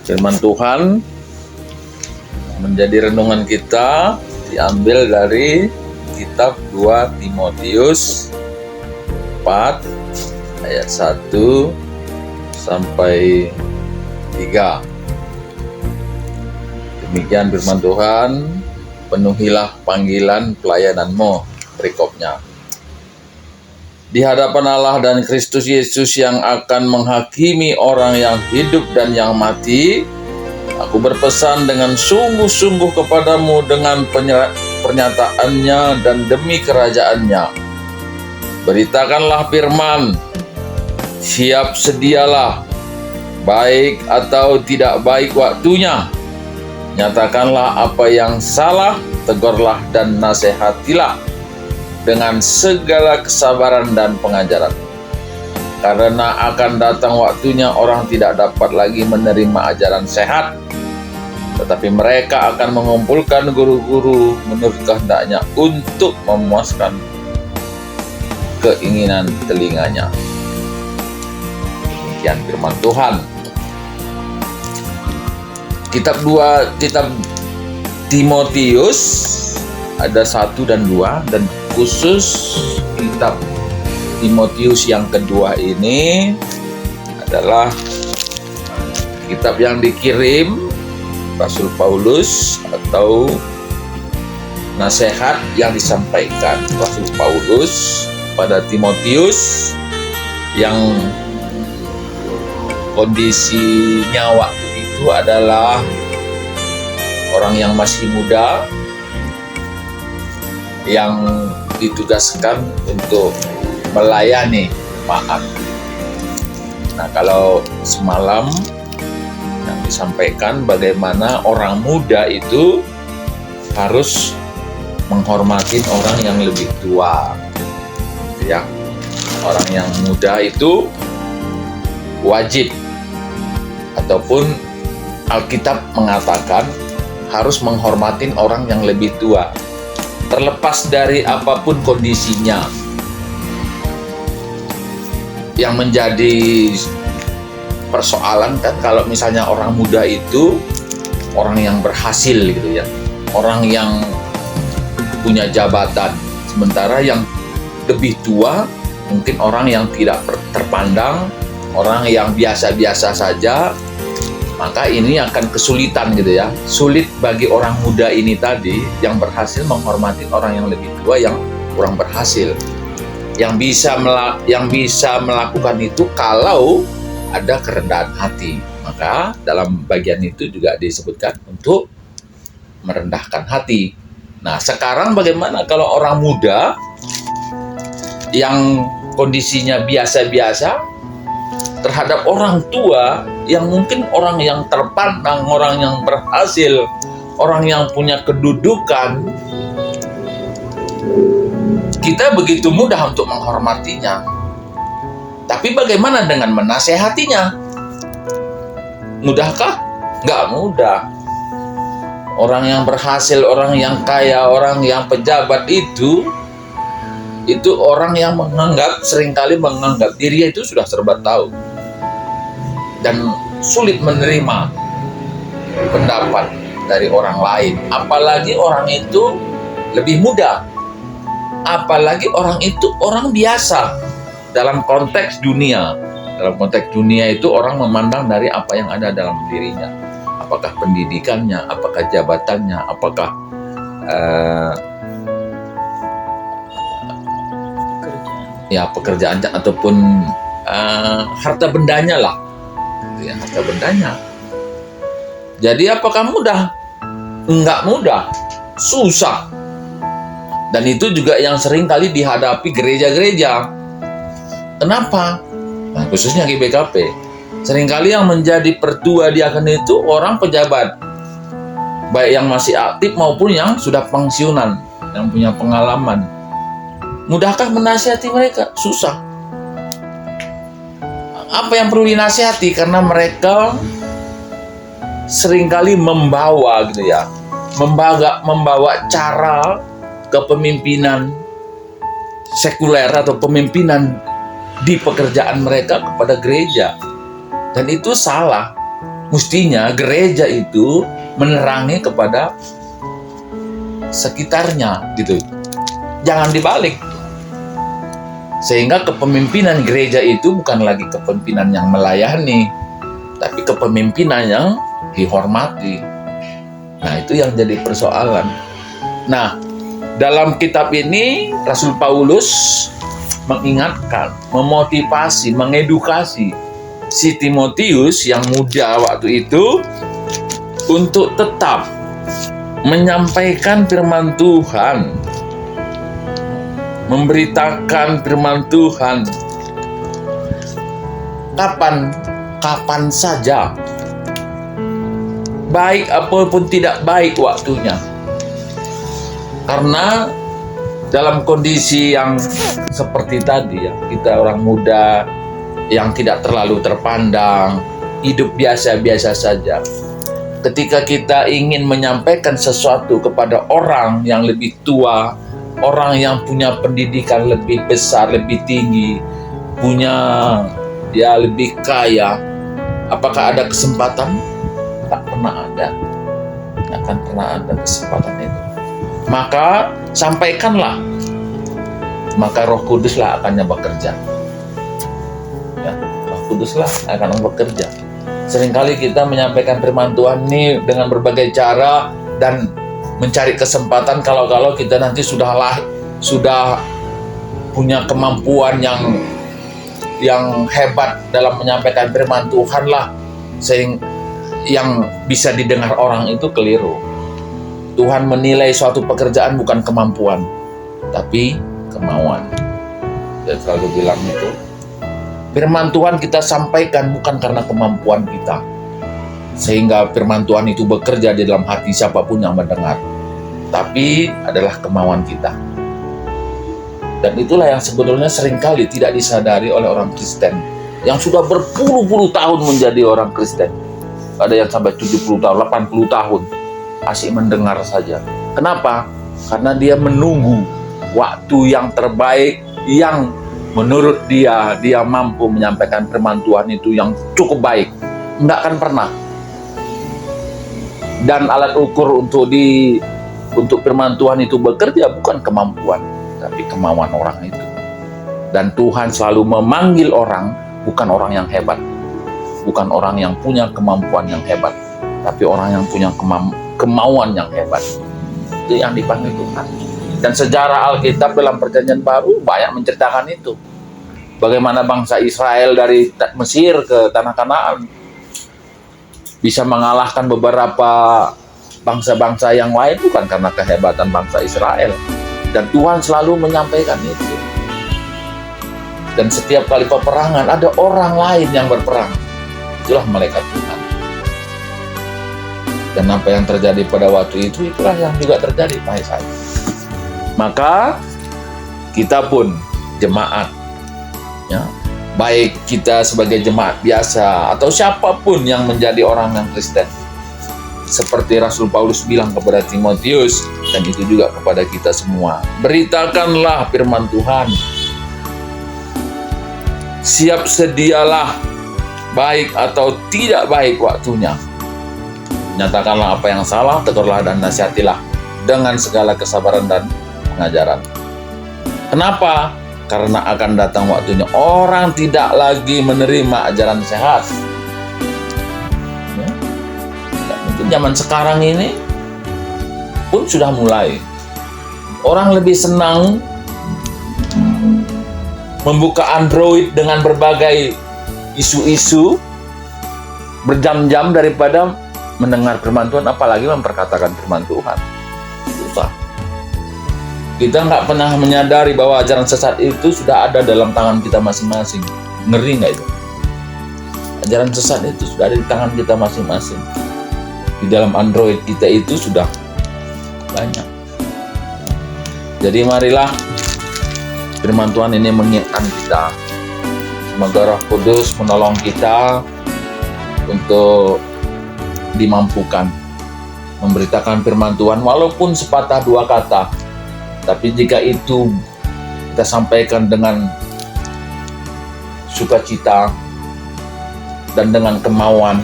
Firman Tuhan menjadi renungan kita diambil dari kitab 2 Timotius 4 ayat 1 sampai 3. Demikian firman Tuhan, penuhilah panggilan pelayananmu, perikopnya. Di hadapan Allah dan Kristus Yesus yang akan menghakimi orang yang hidup dan yang mati, aku berpesan dengan sungguh-sungguh kepadamu dengan pernyataannya dan demi kerajaannya. Beritakanlah firman, siap sedialah, baik atau tidak baik waktunya. Nyatakanlah apa yang salah, tegurlah dan nasihatilah dengan segala kesabaran dan pengajaran. Karena akan datang waktunya orang tidak dapat lagi menerima ajaran sehat, tetapi mereka akan mengumpulkan guru-guru menurut kehendaknya untuk memuaskan keinginan telinganya. Demikian firman Tuhan. Kitab Timotius ada 1 dan 2, dan khusus kitab Timotius yang kedua ini adalah kitab yang dikirim Rasul Paulus atau nasihat yang disampaikan Rasul Paulus pada Timotius yang kondisinya waktu itu adalah orang yang masih muda yang ditugaskan untuk melayani jemaat. Nah, kalau semalam yang disampaikan bagaimana orang muda itu harus menghormati orang yang lebih tua, ya. Orang yang muda itu wajib, ataupun Alkitab mengatakan harus menghormati orang yang lebih tua, terlepas dari apapun kondisinya. Yang menjadi persoalan kan kalau misalnya orang muda itu orang yang berhasil gitu ya, orang yang punya jabatan, sementara yang lebih tua mungkin orang yang tidak terpandang, orang yang biasa-biasa saja. Maka ini akan kesulitan gitu ya. Sulit bagi orang muda ini tadi yang berhasil menghormati orang yang lebih tua yang kurang berhasil. Yang bisa melakukan itu kalau ada kerendahan hati. Maka dalam bagian itu juga disebutkan untuk merendahkan hati. Nah, sekarang bagaimana kalau orang muda yang kondisinya biasa-biasa terhadap orang tua yang mungkin orang yang terpandang, orang yang berhasil, orang yang punya kedudukan, kita begitu mudah untuk menghormatinya. Tapi bagaimana dengan menasehatinya? Mudahkah? Nggak mudah. Orang yang berhasil, orang yang kaya, orang yang pejabat itu orang yang seringkali menganggap dirinya itu sudah serba tahu dan sulit menerima pendapat dari orang lain, apalagi orang itu lebih muda, apalagi orang itu orang biasa dalam konteks dunia. Dalam konteks dunia itu orang memandang dari apa yang ada dalam dirinya, apakah pendidikannya, apakah jabatannya, apakah pekerjaannya ataupun harta bendanya lah, ya, harta bendanya. Jadi apakah mudah? Enggak mudah, susah. Dan itu juga yang sering kali dihadapi gereja-gereja. Kenapa? Nah, khususnya GBKP. Seringkali yang menjadi pertua diaken itu orang pejabat, baik yang masih aktif maupun yang sudah pensiunan, yang punya pengalaman. Mudahkah menasihati mereka? Susah. Apa yang perlu dinasihati? Karena mereka seringkali membawa gitu ya, membawa cara kepemimpinan sekuler atau pemimpinan di pekerjaan mereka kepada gereja. Dan itu salah. Mestinya gereja itu menerangi kepada sekitarnya gitu. Jangan dibalik. Sehingga kepemimpinan gereja itu bukan lagi kepemimpinan yang melayani, tapi kepemimpinan yang dihormati. Nah, itu yang jadi persoalan. Nah, dalam kitab ini Rasul Paulus mengingatkan, memotivasi, mengedukasi si Timotius yang muda waktu itu untuk tetap menyampaikan firman Tuhan, memberitakan firman Tuhan kapan saja, baik apapun tidak baik waktunya. Karena dalam kondisi yang seperti tadi ya, kita orang muda yang tidak terlalu terpandang, hidup biasa-biasa saja. Ketika kita ingin menyampaikan sesuatu kepada orang yang lebih tua, orang yang punya pendidikan lebih besar, lebih tinggi, punya lebih kaya, apakah ada kesempatan? Tak pernah ada. Tidak akan pernah ada kesempatan itu. Maka sampaikanlah, maka Roh Kuduslah akan bekerja. Ya, Roh Kuduslah akan bekerja. Seringkali kita menyampaikan firman Tuhan ini dengan berbagai cara dan mencari kesempatan kalau kita nanti sudah punya kemampuan yang hebat dalam menyampaikan firman Tuhan lah, sehingga yang bisa didengar orang itu keliru. Tuhan menilai suatu pekerjaan bukan kemampuan, tapi kemauan. Saya selalu bilang itu. Firman Tuhan kita sampaikan bukan karena kemampuan kita, sehingga firman Tuhan itu bekerja di dalam hati siapapun yang mendengar, tapi adalah kemauan kita. Dan itulah yang sebetulnya seringkali tidak disadari oleh orang Kristen yang sudah berpuluh-puluh tahun menjadi orang Kristen. Ada yang sampai 70 tahun, 80 tahun asik mendengar saja. Kenapa? Karena dia menunggu waktu yang terbaik, yang menurut dia mampu menyampaikan firman Tuhan itu yang cukup baik. Enggak akan pernah. Dan alat ukur untuk firman Tuhan itu bekerja bukan kemampuan, tapi kemauan orang itu. Dan Tuhan selalu memanggil orang, bukan orang yang hebat, bukan orang yang punya kemampuan yang hebat, tapi orang yang punya kemauan yang hebat. Itu yang dipanggil Tuhan. Dan sejarah Alkitab dalam Perjanjian Baru banyak menceritakan itu. Bagaimana bangsa Israel dari Mesir ke Tanah Kanaan bisa mengalahkan beberapa bangsa-bangsa yang lain bukan karena kehebatan bangsa Israel. Dan Tuhan selalu menyampaikan itu. Dan setiap kali peperangan ada orang lain yang berperang. Itulah malaikat Tuhan. Dan apa yang terjadi pada waktu itu, itulah yang juga terjadi pada saya. Maka kita pun jemaat, ya, baik kita sebagai jemaat biasa atau siapapun yang menjadi orang yang Kristen, seperti Rasul Paulus bilang kepada Timotius, dan itu juga kepada kita semua, beritakanlah firman Tuhan, siap sedialah, baik atau tidak baik waktunya. Nyatakanlah apa yang salah, tegurlah dan nasihatilah dengan segala kesabaran dan pengajaran. Kenapa? Karena akan datang waktunya orang tidak lagi menerima ajaran sehat. Ya. Dan itu zaman sekarang ini pun sudah mulai. Orang lebih senang membuka Android dengan berbagai isu-isu berjam-jam daripada mendengar firman Tuhan, apalagi memperkatakan firman Tuhan. Susah. Kita nggak pernah menyadari bahwa ajaran sesat itu sudah ada dalam tangan kita masing-masing. Ngeri nggak itu? Ajaran sesat itu sudah ada di tangan kita masing-masing. Di dalam Android kita itu sudah banyak. Jadi marilah firman Tuhan ini mengingatkan kita. Semoga Roh Kudus menolong kita untuk dimampukan memberitakan firman Tuhan walaupun sepatah dua kata, tapi jika itu kita sampaikan dengan sukacita dan dengan kemauan,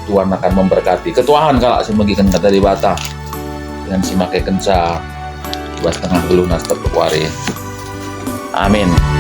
Tuhan akan memberkati. Ketuahan kalau sebagikan kata di bata dengan si make kenca buat tengah lunas tertuari. Amin.